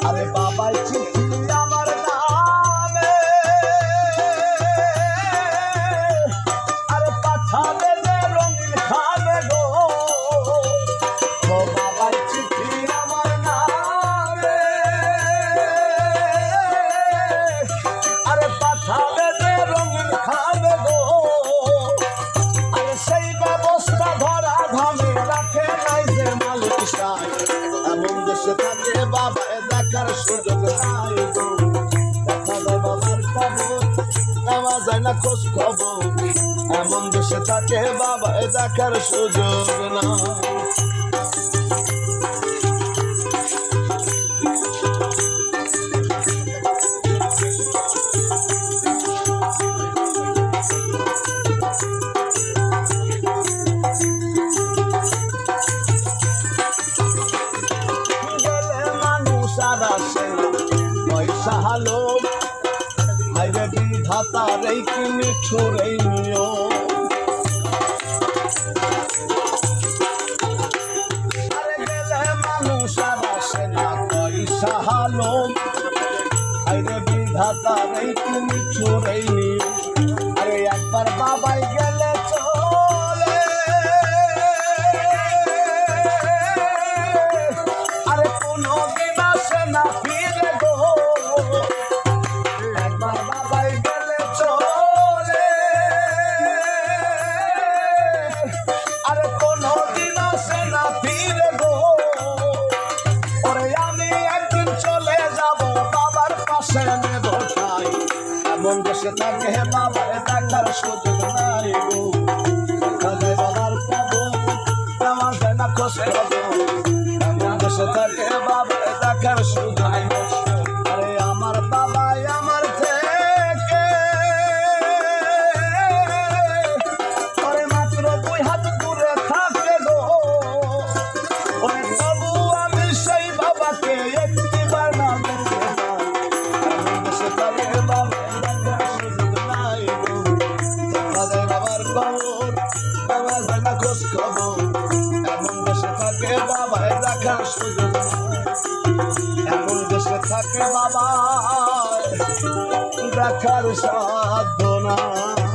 আরে বাবাই চিঠি আমার নামে আরে পাঠাবে যে রঙিন খাবে গো ও বাবাই চিঠি আমার নামে আরে পাঠাবে যে রঙিন খাবে গো আরে সেই ব্যবস্থা ধরা ধামে রাখে নাই যে মালিক সাহেব এমন দেশে থাকে বাবা দেখার সুযোগ নাই গো দেখা যায় বাবার খবর নেওয়া যায় না খোঁজ খবর এমন দেশে থাকে বাবা দেখার সুযোগ নাই পয়সা হালো হাইরে বিধাতার এই কিনে ছড়াই নিও আরে গেলে মানুষ আর আসে না পয়সা হালো হাইরে বিধাতার এই কিনে ছড়াই নিও আরে একবার বাবাই গেলে চলে আরে কোনো দিন আসে না ফিরে গো একবার বাবাই গেলে চলে আরে কোনো দিন আসে না ফিরে গো ওরে আমি একদিন চলে যাব বাবার পাশে নেব ঠাই এমন দেশে থাকে বাবার দেখার সুযোগ নাই গো দেখা যায় বাবার খবর নেওয়া যায় না খোঁজ খবর এমন দেশে থাকে বাবার দেখার সুযোগ নাই আরে আমার বাবাই আমার থেকে ওরে মাত্র 2 হাত দূরে থাকে গো ওরে তবু আমি সেই বাবাকে একটিবার না দেখতে পাই এমন দেশে থাকে বাবার দেখার সুযোগ নাই গো দেখা যায় বাবার খবর নেওয়া যায় না খোঁজ খবর এমন দেশে থাকে বাবার দেখার সুযোগ এমন দেশে থাকে বাবা দেখার সাধ্য নাই।